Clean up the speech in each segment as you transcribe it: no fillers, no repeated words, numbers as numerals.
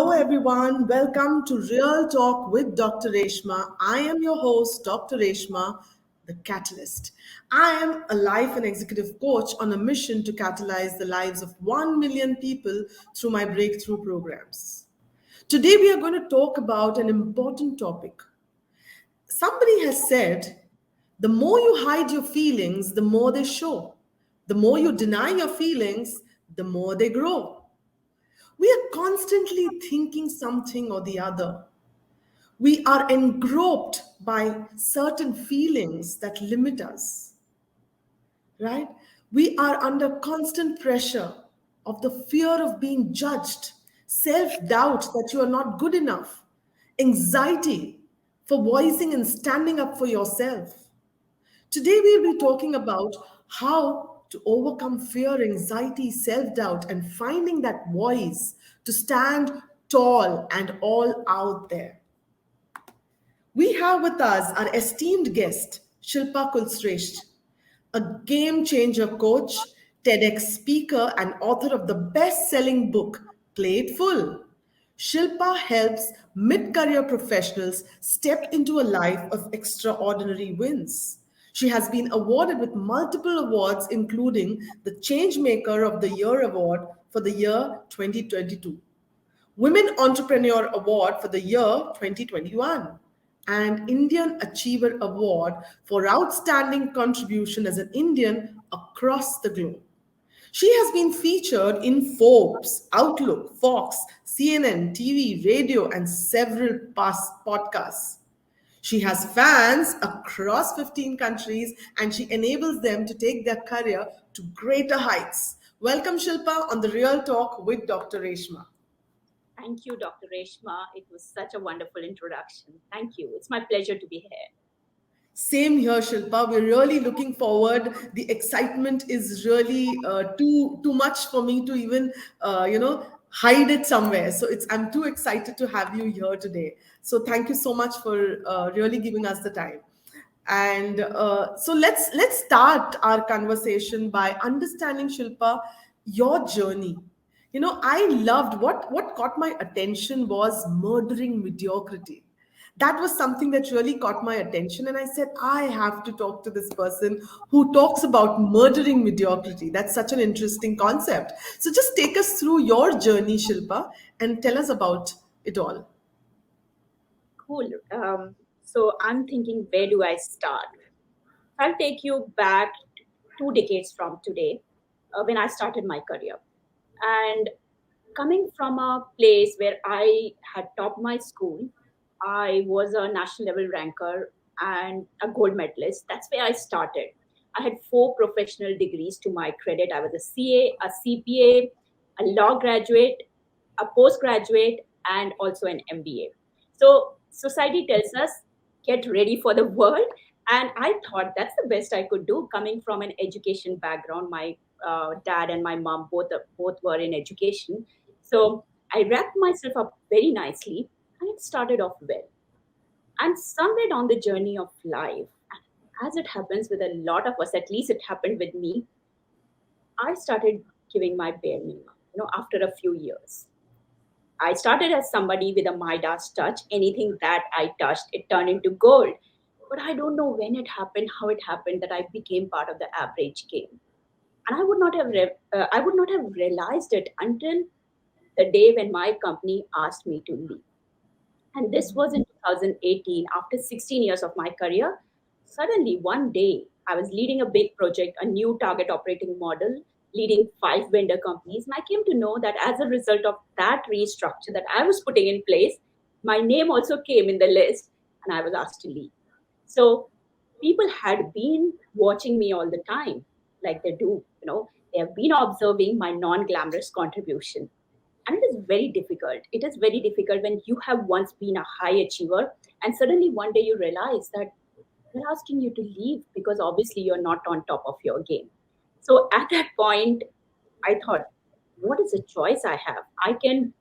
Hello, everyone. Welcome to Real Talk with Dr. Reshma. I am your host, Dr. Reshma, the Catalyst. I am a life and executive coach on a mission to catalyze the lives of 1 million people through my breakthrough programs. Today, we are going to talk about an important topic. Somebody has said, the more you hide your feelings, the more they show. The more you deny your feelings, the more they grow. We are constantly thinking something or the other. We are engrossed by certain feelings that limit us, right? We are under constant pressure of the fear of being judged, self doubt that you are not good enough, anxiety for voicing and standing up for yourself. Today, we'll be talking about how to overcome fear, anxiety, self doubt, and finding that voice to stand tall and all out there. We have with us our esteemed guest, Shilpa Kulshrestha, a game changer coach, TEDx speaker, and author of the best selling book, Play It Full. Shilpa helps mid career professionals step into a life of extraordinary wins. She has been awarded with multiple awards, including the Changemaker of the Year Award for the year 2022. Women Entrepreneur Award for the year 2021, and Indian Achiever Award for outstanding contribution as an Indian across the globe. She has been featured in Forbes, Outlook, Fox, CNN, TV, radio, and several past podcasts. She has fans across 15 countries and she enables them to take their career to greater heights. Welcome, Shilpa, on the Real Talk with Dr. Reshma. Thank you, Dr. Reshma. It was such a wonderful introduction. Thank you. It's my pleasure to be here. Same here, Shilpa. We're really looking forward. The excitement is really too much for me to even hide it somewhere. So I'm too excited to have you here today. So thank you so much for really giving us the time. And so let's start our conversation by understanding, Shilpa, your journey. I loved what caught my attention was murdering mediocrity. That was something that really caught my attention, and I said I have to talk to this person who talks about murdering mediocrity. That's such an interesting concept. So just take us through your journey, Shilpa, and tell us about it all. Cool. So I'm thinking, where do I start? I'll take you back 2 decades from today when I started my career. And coming from a place where I had topped my school, I was a national level ranker and a gold medalist. That's where I started. I had 4 professional degrees to my credit. I was a CA, a CPA, a law graduate, a postgraduate, and also an MBA. So society tells us, get ready for the world. And I thought that's the best I could do coming from an education background. My dad and my mom both were in education. So I wrapped myself up very nicely and it started off well. And somewhere down the journey of life, as it happens with a lot of us, at least it happened with me, I started giving my bare minimum, after a few years. I started as somebody with a Midas touch. Anything that I touched, it turned into gold. But I don't know when it happened, how it happened that I became part of the average game. And I would not have realized it until the day when my company asked me to leave. And this was in 2018, after 16 years of my career. Suddenly, one day, I was leading a big project, a new target operating model, leading 5 vendor companies. And I came to know that as a result of that restructure that I was putting in place, my name also came in the list and I was asked to leave. So people had been watching me all the time, like they do. They have been observing my non glamorous contribution. And it is very difficult. It is very difficult when you have once been a high achiever and suddenly one day you realize that they're asking you to leave because obviously you're not on top of your game. So at that point, I thought, what is the choice I have? I can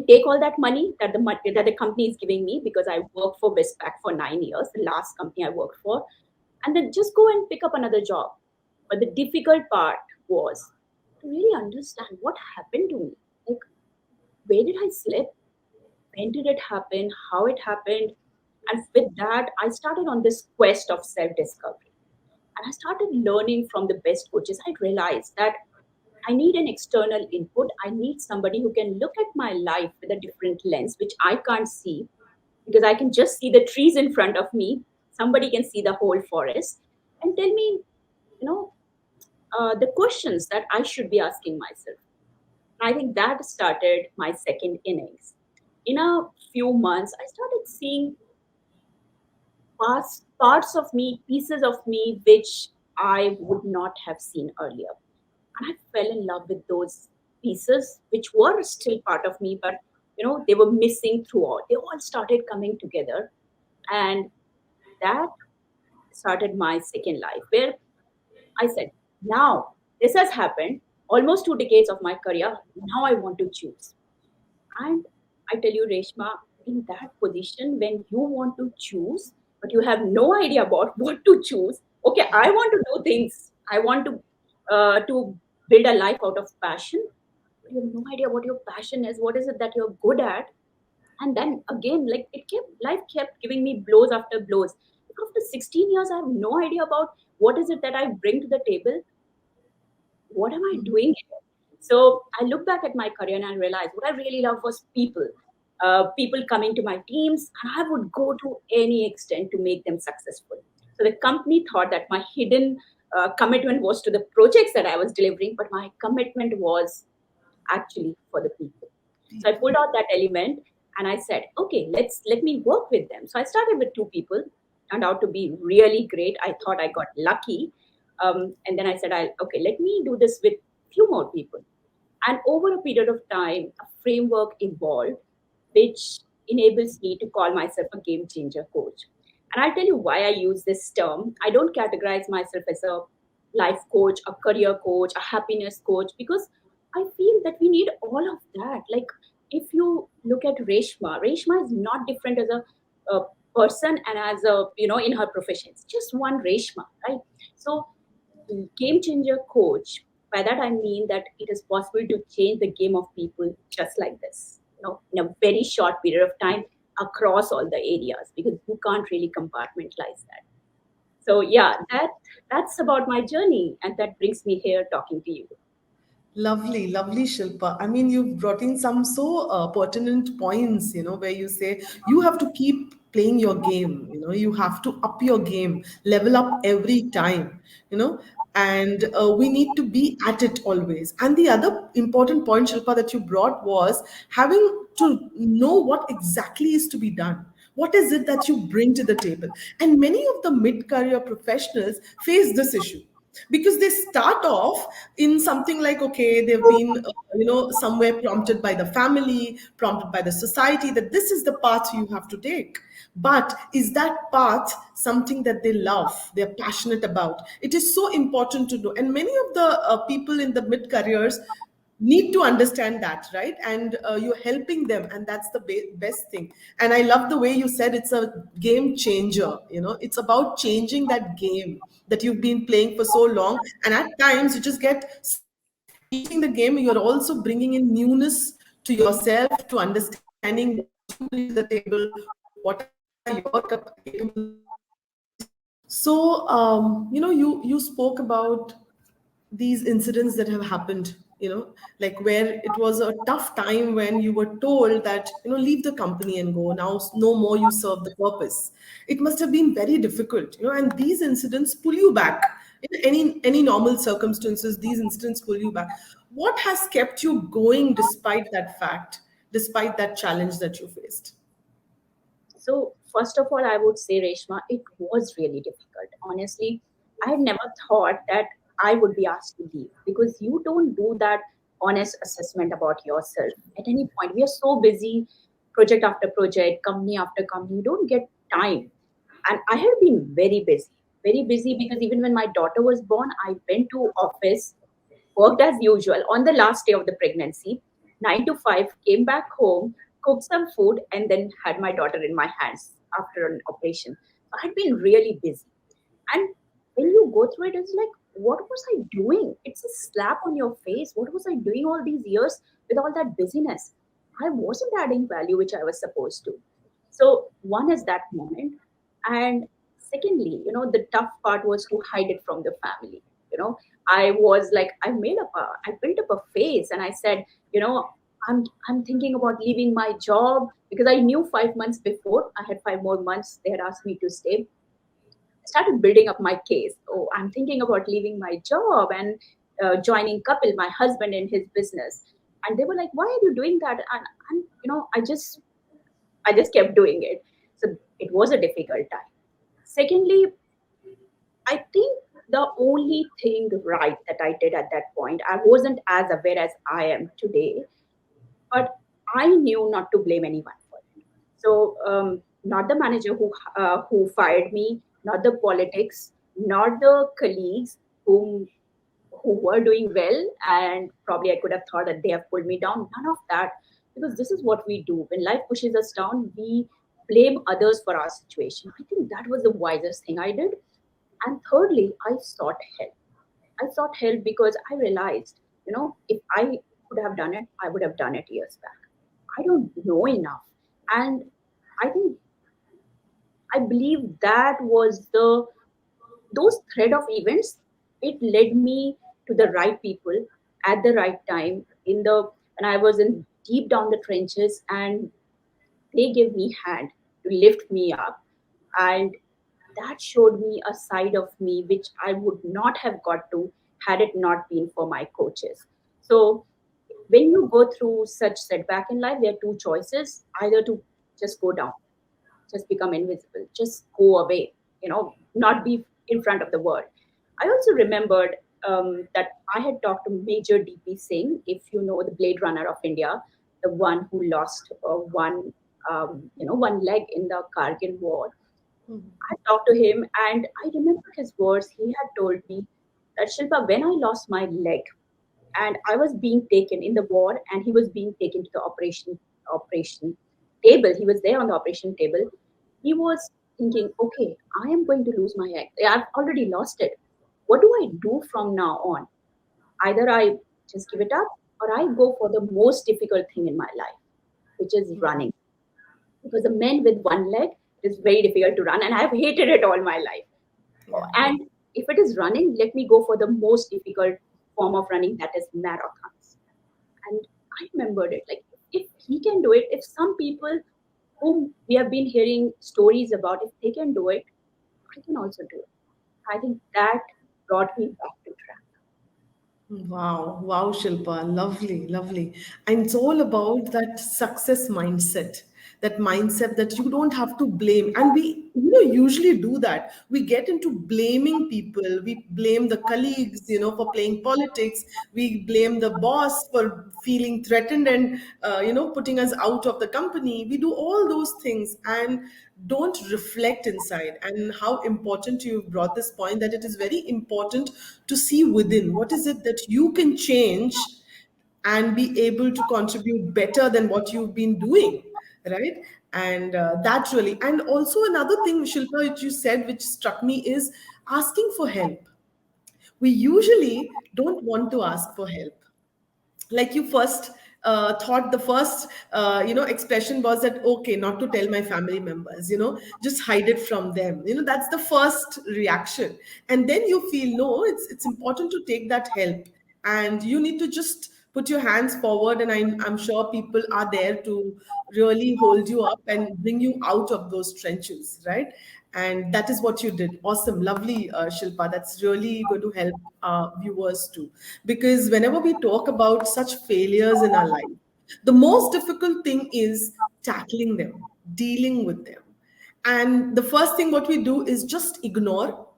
take all that money that the company is giving me because I worked for Westpac for 9 years, the last company I worked for, and then just go and pick up another job. But the difficult part was to really understand what happened to me. Like, where did I slip? When did it happen? How it happened? And with that, I started on this quest of self discovery. And I started learning from the best coaches. I realized that I need an external input. I need somebody who can look at my life with a different lens, which I can't see because I can just see the trees in front of me. Somebody can see the whole forest and tell me, you know, the questions that I should be asking myself. I think that started my second innings. In a few months, I started seeing parts of me, pieces of me, which I would not have seen earlier. And I fell in love with those pieces, which were still part of me, but they were missing throughout. They all started coming together, and that started my second life, where I said, "Now this has happened. Almost 2 decades of my career. Now I want to choose." And I tell you, Reshma, in that position, when you want to choose, but you have no idea about what to choose. Okay, I want to do things. I want to build a life out of passion. But you have no idea what your passion is. What is it that you're good at? And then again, like life kept giving me blows after blows. After 16 years, I have no idea about what is it that I bring to the table. What am I doing here? So I look back at my career and I realized what I really loved was people. People coming to my teams, and I would go to any extent to make them successful. So the company thought that my hidden commitment was to the projects that I was delivering, but my commitment was actually for the people. So I pulled out that element and I said, okay, let me work with them. So I started with 2 people, turned out to be really great. I thought I got lucky. And then I said, okay, let me do this with few more people. And over a period of time, a framework evolved, which enables me to call myself a game changer coach. And I'll tell you why I use this term. I don't categorize myself as a life coach, a career coach, a happiness coach, because I feel that we need all of that. Like, if you look at Reshma is not different as a person and as in her profession. It's just one Reshma, right? So game changer coach, by that I mean that it is possible to change the game of people just like this, in a very short period of time across all the areas, because you can't really compartmentalize that. So yeah, that's about my journey, and that brings me here talking to you. Lovely, lovely, Shilpa. I mean, you've brought in some so pertinent points, where you say you have to keep playing your game, you have to up your game, level up every time, and we need to be at it always. And the other important point, Shilpa, that you brought was having to know what exactly is to be done. What is it that you bring to the table? And many of the mid career professionals face this issue because they start off in something like, okay, they've been somewhere prompted by the family, prompted by the society, that this is the path you have to take. But is that path something that they love, they're passionate about? It is so important to know. And many of the people in the mid careers need to understand that, right? And you're helping them, and that's the best thing. And I love the way you said it's a game changer. It's about changing that game that you've been playing for so long, and at times you just get sick of repeating the game. You're also bringing in newness to yourself, to understanding what you bring to the table, what are your capabilities. So you spoke about these incidents that have happened, like where it was a tough time when you were told that, leave the company and go now, no more you serve the purpose. It must have been very difficult, and these incidents pull you back. In any normal circumstances, these incidents pull you back. What has kept you going despite that fact, despite that challenge that you faced? So, first of all, I would say, Reshma, it was really difficult. Honestly, I had never thought that I would be asked to leave, because you don't do that honest assessment about yourself at any point. We are so busy, project after project, company after company, you don't get time. And I had been very busy, because even when my daughter was born, I went to office, worked as usual on the last day of the pregnancy, 9 to 5, came back home, cooked some food, and then had my daughter in my hands after an operation. So I'd been really busy. And when you go through it, it's like, what was I doing? It's a slap on your face. What was I doing all these years with all that busyness? I wasn't adding value which I was supposed to. So one is that moment, and secondly, the tough part was to hide it from the family. I was like, I built up a face, and I said, you know, I'm thinking about leaving my job because I knew 5 months before I had 5 more months. They had asked me to stay. I started building up my case. Oh, I'm thinking about leaving my job and joining Kapil, my husband, in his business. And they were like, "Why are you doing that?" And I just kept doing it. So it was a difficult time. Secondly, I think the only thing right that I did at that point, I wasn't as aware as I am today, but I knew not to blame anyone for it. So, not the manager who fired me, not the politics, not the colleagues who were doing well, and probably I could have thought that they have pulled me down. None of that, because this is what we do. When life pushes us down, we blame others for our situation. I think that was the wisest thing I did. And thirdly, I sought help. I sought help because I realized, if I could have done it, I would have done it years back. I don't know enough. And I think I believe that was those thread of events, it led me to the right people at the right time when I was in deep down the trenches, and they gave me hand to lift me up, and that showed me a side of me which I would not have got to had it not been for my coaches. So when you go through such setback in life, there are two choices: either to just go down, just become invisible, just go away, not be in front of the world. I also remembered that I had talked to Major DP Singh, if you know, the Blade Runner of India, the one who lost one leg in the Kargil war. I talked to him, and I remember his words. He had told me that, Shilpa, when I lost my leg and I was being taken in the war, and he was being taken to the operation table. He was there on the operation table. He was thinking, okay, I am going to lose my leg. I've already lost it. What do I do from now on? Either I just give it up, or I go for the most difficult thing in my life, which is running. Because a man with one leg, it is very difficult to run, and I've hated it all my life. Yeah. And if it is running, let me go for the most difficult form of running, that is marathons. And I remembered it, like, if he can do it, if some people whom we have been hearing stories about, if they can do it, I can also do it. I think that brought me back to track. Wow, wow, Shilpa, lovely, lovely. And it's all about that success mindset, that mindset that you don't have to blame. And we, usually do that. We get into blaming people. We blame the colleagues, for playing politics. We blame the boss for feeling threatened and, putting us out of the company. We do all those things and don't reflect inside. And how important you brought this point, that it is very important to see within what is it that you can change and be able to contribute better than what you've been doing, right? And that really, and also another thing, Shilpa, which you said, which struck me, is asking for help. We usually don't want to ask for help. Like you first thought, the first expression was that, okay, not to tell my family members, just hide it from them, that's the first reaction. And then you feel, no, it's important to take that help, and you need to just put your hands forward, and I'm sure people are there to really hold you up and bring you out of those trenches, right? And that is what you did. Awesome, lovely, Shilpa. That's really going to help viewers too, because whenever we talk about such failures in our life, the most difficult thing is tackling them, dealing with them. And the first thing what we do is just ignore,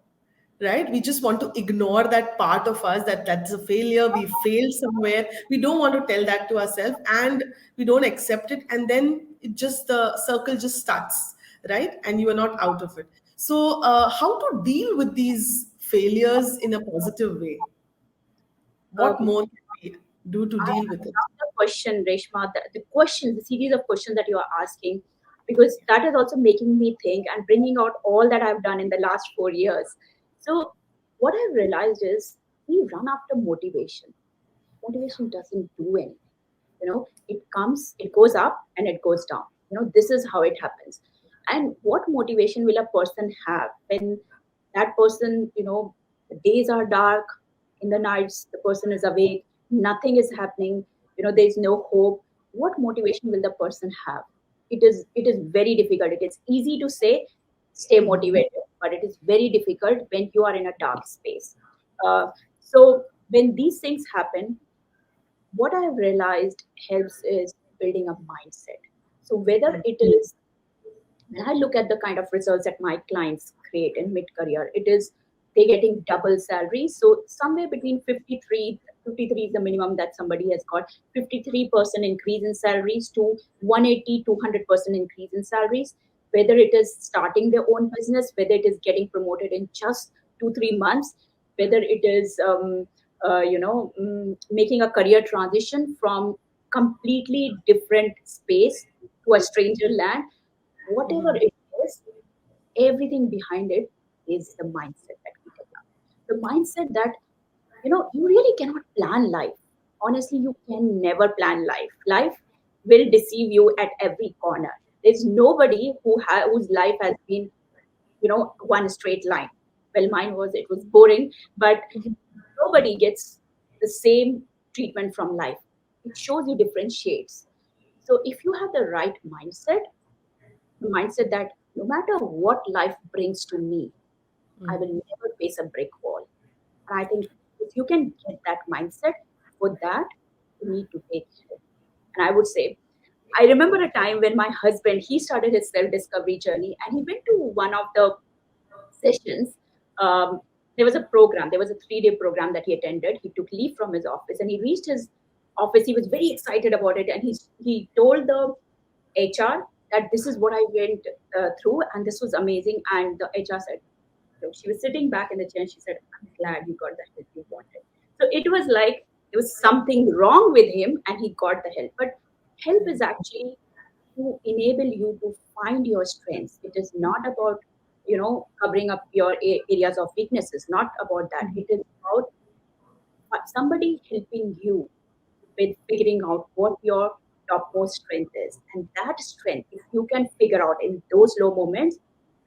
right? We just want to ignore that part of us, that that's a failure, we failed somewhere. We don't want to tell that to ourselves, and we don't accept it, and then it just, the circle just starts, right? And you are not out of it. So how to deal with these failures in a positive way? What Um, more can we do to I deal with it? love the question, Reshma, the series of questions that you are asking, because that is also making me think and bringing out all that I've done in the last 4 years. So, what I've realized is we run after motivation. Motivation doesn't do anything. It comes, it goes up and it goes down. This is how it happens. And what motivation will a person have when that person, the days are dark, in the nights the person is awake, nothing is happening, there's no hope. What motivation will the person have? It is very difficult. It is easy to say stay motivated, but it is very difficult when you are in a dark space. uh, so when these things happen, what I have realized helps is building a mindset. So whether it is, when I look at the kind of results that my clients create in mid career, it is they getting double salary. So somewhere between 53 is the minimum that somebody has got. 53% increase in salaries to 180, 200% increase in salaries. Whether it is starting their own business, whether it is getting promoted in just 2, 3 months, whether it is making a career transition from completely different space to a stranger land, whatever it is, everything behind it is the mindset that we develop. The mindset that, you really cannot plan life. Honestly, you can never plan life. Life will deceive you at every corner. There's nobody whose life has been, one straight line. Well, mine was, it was boring, but nobody gets the same treatment from life. It shows you different shades. So if you have the right mindset, the mindset that no matter what life brings to me, I will never face a brick wall. And I think if you can get that mindset, for that, you need to take help. And I would say, I remember a time when my husband, he started his self-discovery journey and he went to one of the sessions. Um, there was a program, there was a 3-day program that he attended. He took leave from his office and he reached his office. He was very excited about it. And he told the HR that this is what I went through and this was amazing. And the HR said, so she was sitting back in the chair and she said, I'm glad you got the help you wanted. So it was like there was something wrong with him and he got the help. But help is actually to enable you to find your strengths. It is not about, covering up your areas of weaknesses, not about that. It is about somebody helping you with figuring out what your topmost strength is. And that strength, if you can figure out in those low moments,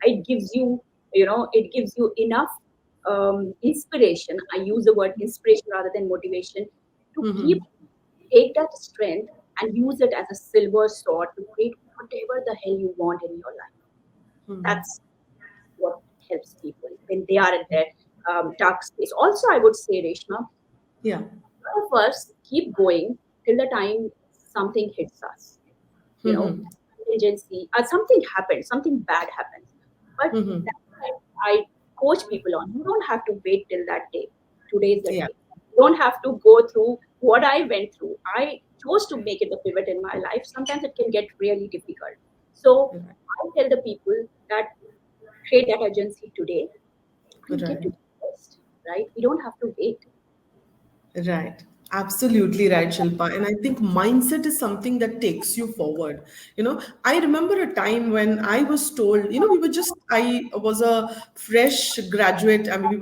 it gives you, it gives you enough inspiration. I use the word inspiration rather than motivation, to keep take that strength and use it as a silver sword to create whatever the hell you want in your life. That's what helps people when they are in their dark space. Also, I would say, Reshma, Yeah. lot of us keep going till the time something hits us, contingency, something happens, something bad happens. But that's what I coach people on. You don't have to wait till that day. Today is the Yeah. day. You don't have to go through what I went through. I chose to make it a pivot in my life. Sometimes it can get really difficult. So I tell the people that create that urgency today and get to Right. the best, right? We don't have to wait. Right. Absolutely right, Shilpa. And I think mindset is something that takes you forward. I remember a time when I was told, I was a fresh graduate. I mean,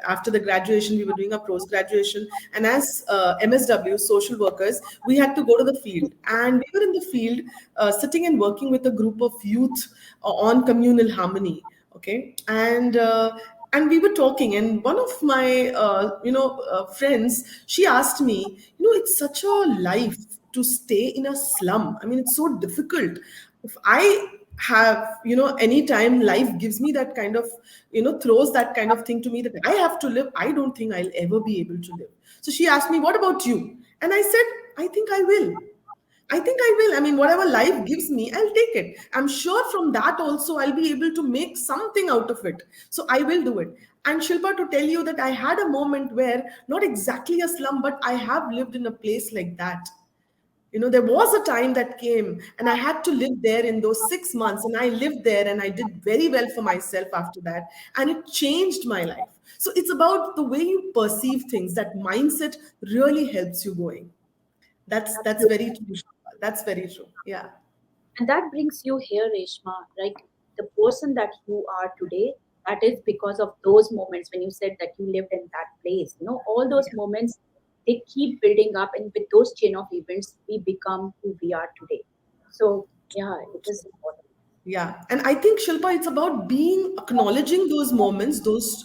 after the graduation, we were doing a post graduation. And as MSW, social workers, we had to go to the field. And we were in the field, sitting and working with a group of youth on communal harmony. Okay. And we were talking, and one of my friends, she asked me, it's such a life to stay in a slum. I mean, it's so difficult. If I have, anytime life gives me that kind of, throws that kind of thing to me that I have to live, I don't think I'll ever be able to live. So she asked me, what about you? And I said, I think I will. I think I will. I mean, whatever life gives me, I'll take it. I'm sure from that also I'll be able to make something out of it. So I will do it. And Shilpa, to tell you that I had a moment where, not exactly a slum, but I have lived in a place like that. There was a time that came and I had to live there in those 6 months, and I lived there and I did very well for myself after that. And it changed my life. So it's about the way you perceive things. That mindset really helps you going. That's very true. Shilpa. That's very true. Yeah. And that brings you here, Reshma, like the person that you are today, that is because of those moments when you said that you lived in that place. All those Yeah. moments, they keep building up, and with those chain of events, we become who we are today. So yeah, it is important. Yeah, and I think Shilpa, it's about being acknowledging those moments, those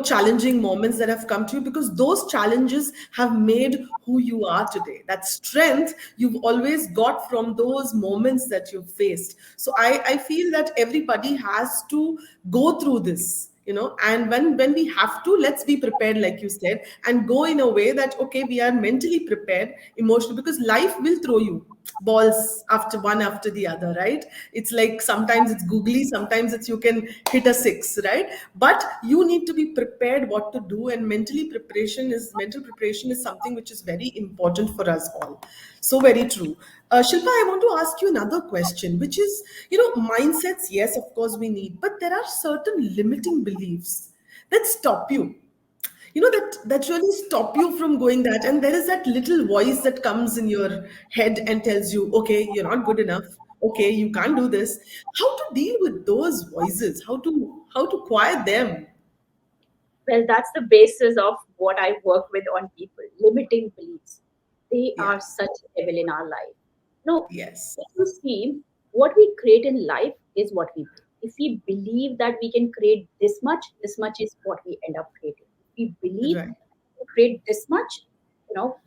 challenging moments that have come to you, because those challenges have made who you are today. That strength you've always got from those moments that you've faced. So I feel that everybody has to go through this, and when we have to, let's be prepared, like you said, and go in a way that okay, we are mentally prepared, emotionally, because life will throw you balls after one after the other, right? It's like sometimes it's googly, sometimes it's you can hit a six, right? But you need to be prepared what to do, and mental preparation is something which is very important for us all. So very true. Shilpa, I want to ask you another question, which is, mindsets, yes, of course we need, but there are certain limiting beliefs that stop you, that really stop you from going that, and there is that little voice that comes in your head and tells you, okay, you're not good enough, okay, you can't do this. How to deal with those voices, how to quiet them? Well, that's the basis of what I work with on people. Limiting beliefs. They Yeah. are such a devil in our life. No, Yes. if you see, what we create in life is what we believe. If we believe that we can create this much is what we end up creating. If we believe Right. to create this much, you know,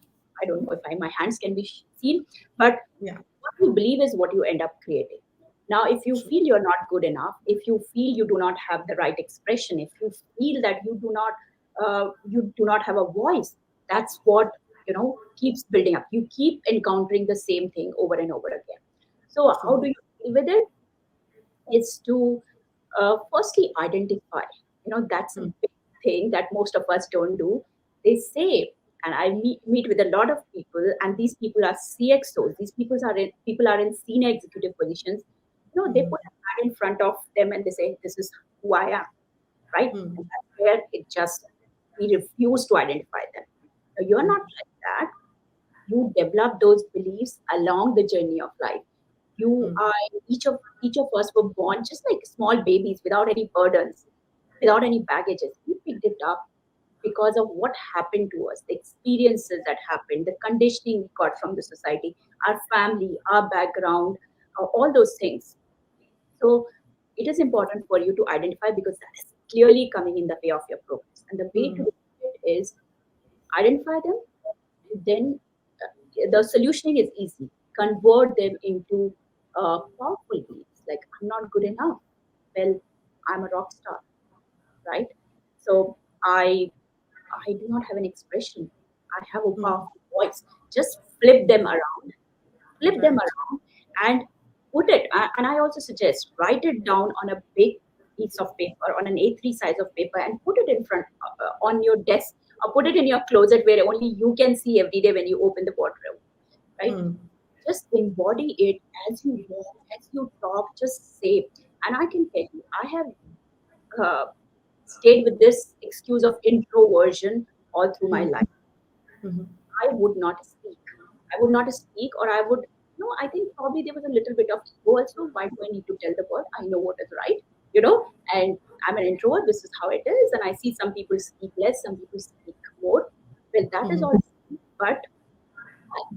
I don't know if my hands can be seen, but Yeah. what you believe is what you end up creating. Now, if you True. feel you're not good enough, if you feel you do not have the right expression, if you feel that you do not have a voice, that's what keeps building up. You keep encountering the same thing over and over again. So, how True. do you deal with it? Is to firstly identify. That's a Hmm. big thing that most of us don't do. They say, and I meet with a lot of people, and these people are CXOs. These people are in senior executive positions. They Hmm. put a hat in front of them and they say, "This is who I am," right? Hmm. And that's where it just we refuse to identify them. So you're not Hmm. like that. You develop those beliefs along the journey of life. You Hmm. are each of us were born just like small babies without any burdens, without any baggages. We picked it up because of what happened to us, the experiences that happened, the conditioning we got from the society, our family, our background, all those things. So it is important for you to identify because that is clearly coming in the way of your progress. And the way to Hmm. do it is identify them, then the solutioning is easy. Convert them into powerful beliefs like I'm not good enough. Well, I'm a rock star, right? So I I do not have an expression. I have a Hmm. powerful voice. Just flip them Right. around, and put it. And I also suggest write it down on a big piece of paper, on an A3 size of paper, and put it in front on your desk, or put it in your closet where only you can see every day when you open the wardrobe, right? Hmm. Just embody it as you walk, as you talk, just say. And I can tell you, I have uh, stayed with this excuse of introversion all through my Hmm. life. Hmm. I would not speak. I would not speak, or I would, no, I think probably there was a little bit of ego also. Why do I need to tell the world? I know what is right, and I'm an introvert. This is how it is. And I see some people speak less, some people speak more. Well, that is Hmm. all. But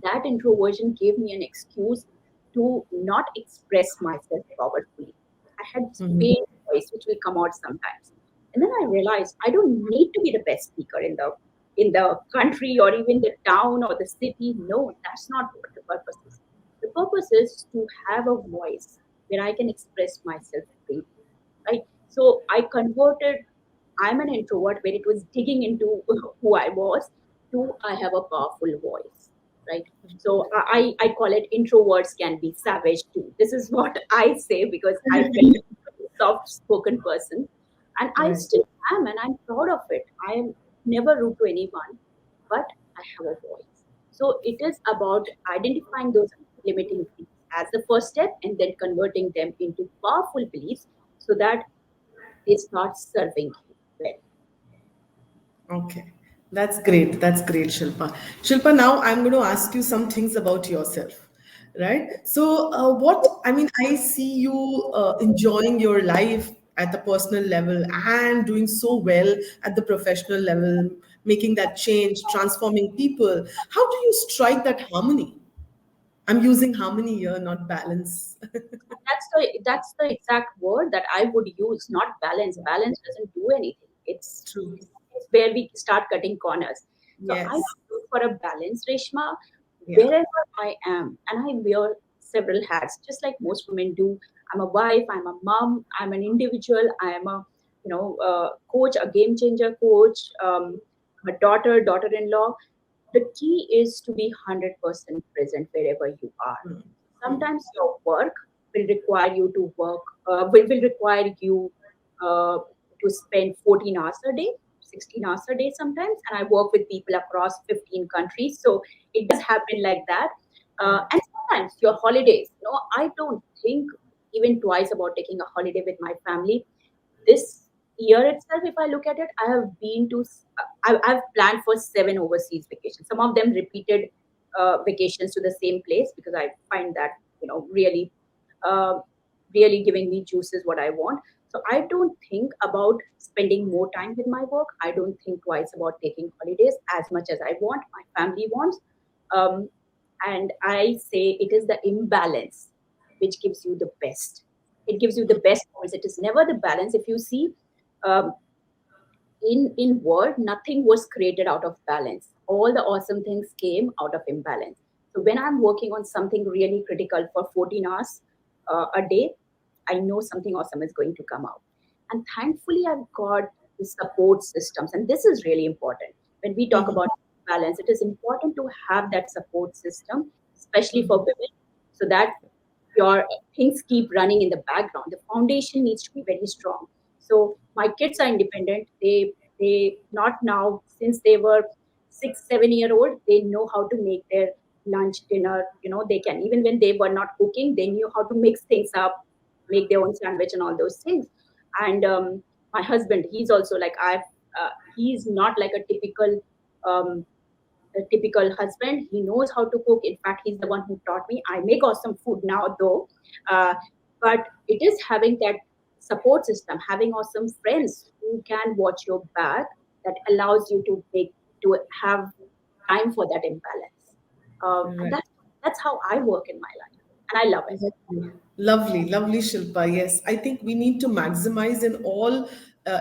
that introversion gave me an excuse to not express myself powerfully. I had this Hmm. faint voice which will come out sometimes. And then I realized I don't need to be the best speaker in the country or even the town or the city. No, that's not what the purpose is. The purpose is to have a voice where I can express myself freely. Right? So I converted I'm an introvert where it was digging into who I was to I have a powerful voice, right? So I call it introverts can be savage too. This is what I say because I felt a soft spoken person, and I Right. still am, and I'm proud of it. I am never rude to anyone, but I have a voice. So it is about identifying those limiting beliefs as the first step, and then converting them into powerful beliefs so that they start serving you well. Okay, that's great. That's great, Shilpa. Shilpa, now I'm going to ask you some things about yourself, right? So, I mean, I see you enjoying your life at the personal level and doing so well at the professional level. making that change, transforming people. How do you strike that harmony? I'm using harmony here, not balance. That's the exact word that I would use, not balance. Balance doesn't do anything. True. It's where we start cutting corners. So I Yes. look for a balance, Reshma, Yeah. wherever I am, and I wear several hats, just like most women do. I'm a wife, I'm a mom, I'm an individual, I am a coach, a game changer coach, a daughter-in-law. The key is to be 100% present wherever you are. Sometimes your work will require you to work, will require you uh, to spend 14 hours a day, 16 hours a day sometimes. And I work with people across 15 countries. So it does happen like that. Right. And sometimes your holidays, I don't think even twice about taking a holiday with my family. This year itself, if I look at it, I have been to, I've planned for 7 overseas vacations. Some of them repeated vacations to the same place because I find that, really, uh, really giving me juices what I want. So I don't think about spending more time with my work. I don't think twice about taking holidays as much as I want, my family wants. Um, and I say it is the imbalance which gives you the best. It gives you the best points. It is never the balance. If you see, um, in word, nothing was created out of balance. All the awesome things came out of imbalance. So when I'm working on something really critical for 14 hours a day, I know something awesome is going to come out. And thankfully, I've got the support systems, and this is really important. When we talk about balance, it is important to have that support system, especially for women, so that your things keep running in the background. The foundation needs to be very strong. So my kids are independent. They not now, since they were 6 7 year old, they know how to make their lunch, dinner. They can, even when they were not cooking, they knew how to mix things up, make their own sandwich and all those things. And my husband, he's also like he's not like a typical husband. He knows how to cook. In fact, he's the one who taught me. I make awesome food now, though. Uh, but it is having that support system, having awesome friends who can watch your back, that allows you to have time for that imbalance. And Right. that's how I work in my life, and I love it. Lovely, lovely, lovely, Shilpa. Yes, I think we need to maximize in all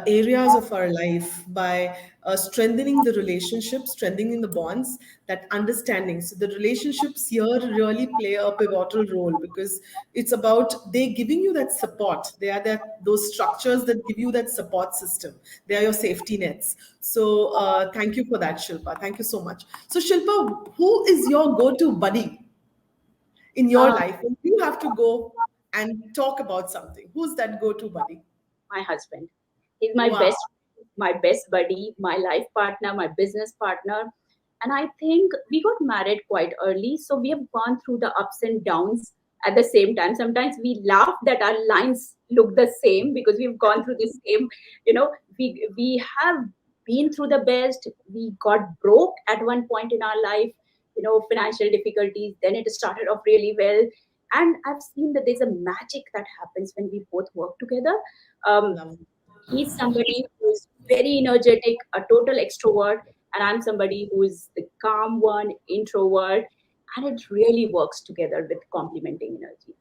areas of our life by strengthening the relationships, strengthening the bonds, that understanding. So the relationships here really play a pivotal role because it's about they giving you that support. They are that those structures that give you that support system. They are your safety nets. So thank you for that, Shilpa. Thank you so much. So Shilpa, who is your go-to buddy in your Uh, life when you have to go and talk about something? Who's that go-to buddy? my husband. He's Wow. my best buddy, my life partner, my business partner. And I think we got married quite early. So we have gone through the ups and downs at the same time. Sometimes we laugh that our lines look the same because we've gone through the same, we have been through the best. We got broke at one point in our life, financial difficulties. Then it started off really well. And I've seen that there's a magic that happens when we both work together. Um, Love. he's somebody who is very energetic, a total extrovert, and I'm somebody who is the calm one, introvert, and it really works together with complementing energies.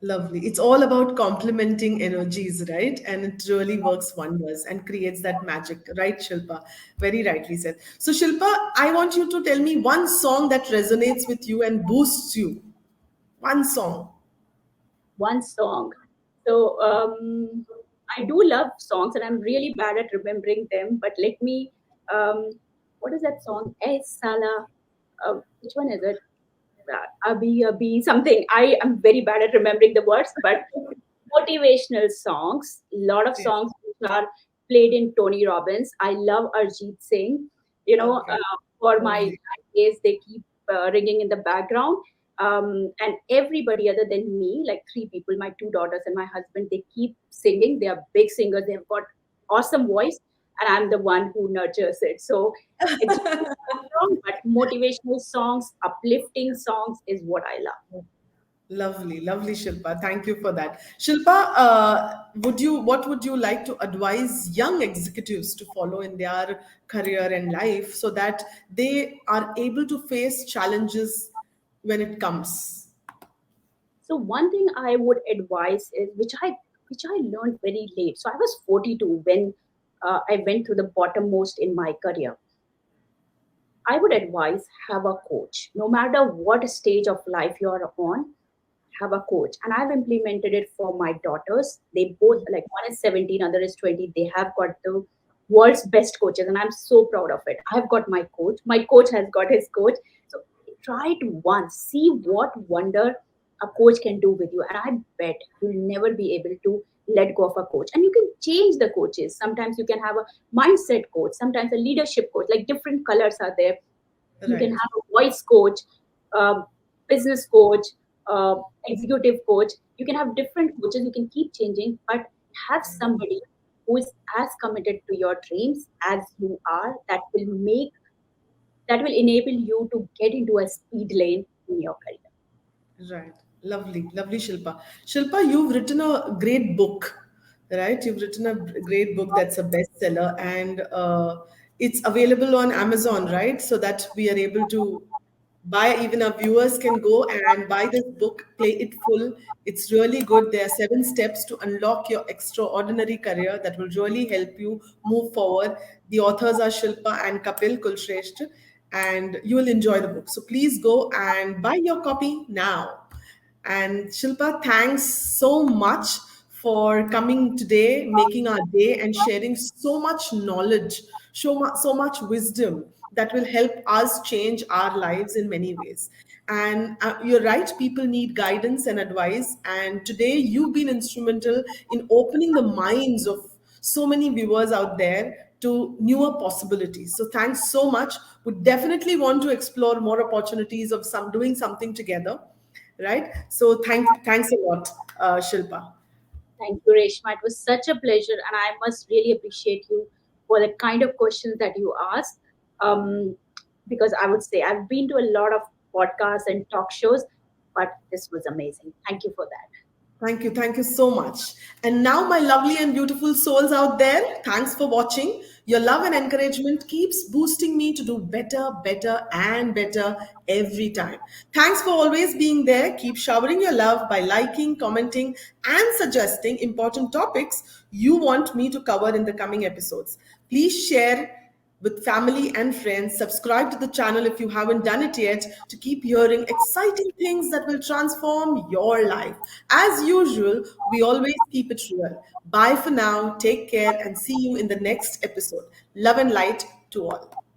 Lovely. It's all about complementing energies, right? And it really works wonders and creates that magic, right, Shilpa? Very rightly said. So, Shilpa, I want you to tell me one song that resonates with you and boosts you. One song. One song. So I do love songs, and I'm really bad at remembering them. But let me. What is that song? Eh, Sala. Which one is it? Abhi something. I am very bad at remembering the words, but motivational songs. A lot of Yeah. songs which are played in Tony Robbins. I love Arjit Singh. Okay. For my Lovely. days, they keep ringing in the background. And everybody other than me, like three people, my two daughters and my husband, they keep singing. They are big singers. They've got awesome voice, and I'm the one who nurtures it. So it's song, but motivational songs, uplifting songs is what I love. Lovely, lovely, Shilpa. Thank you for that. Shilpa, what would you like to advise young executives to follow in their career and life so that they are able to face challenges when it comes? So one thing I would advise is which I learned very late. So I was 42 when I went through the bottommost in my career. I would advise have a coach. No matter what stage of life you are on, have a coach. And I've implemented it for my daughters. They both, like one is 17, other is 20. They have got the world's best coaches, and I'm so proud of it. I've got my coach. My coach has got his coach. So try it once. See what wonder a coach can do with you. And I bet you'll never be able to let go of a coach. And you can change the coaches. Sometimes you can have a mindset coach, sometimes a leadership coach, like different colors are there. You can Right, have a voice coach, um, business coach, uh, executive coach. You can have different coaches. You can keep changing, but have somebody who is as committed to your dreams as you are. That will enable you to get into a speed lane in your career. right. Lovely, lovely, Shilpa. Shilpa, you've written a great book, right? You've written a great book that's a bestseller, and it's available on Amazon, right? So that we are able to buy, even our viewers can go and buy this book, play it full. It's really good. There are 7 steps to unlock your extraordinary career that will really help you move forward. The authors are Shilpa and Kapil Kulshrestha, and you will enjoy the book. So please go and buy your copy now. And Shilpa, thanks so much for coming today, making our day, and sharing so much knowledge, so much wisdom that will help us change our lives in many ways. And you're right, people need guidance and advice. And today, you've been instrumental in opening the minds of so many viewers out there to newer possibilities. So thanks so much. Would definitely want to explore more opportunities of some doing something together, right? So thanks a lot, Shilpa. Thank you, Reshma. It was such a pleasure, and I must really appreciate you for the kind of questions that you asked. Um, because I would say I've been to a lot of podcasts and talk shows, but this was amazing. Thank you for that. Thank you so much. And now, my lovely and beautiful souls out there, thanks for watching. Your love and encouragement keeps boosting me to do better, better, and better every time. Thanks for always being there. Keep showering your love by liking, commenting, and suggesting important topics you want me to cover in the coming episodes. Please share with family and friends. Subscribe to the channel if you haven't done it yet to keep hearing exciting things that will transform your life. As usual, we always keep it real. Bye for now. Take care and see you in the next episode. Love and light to all.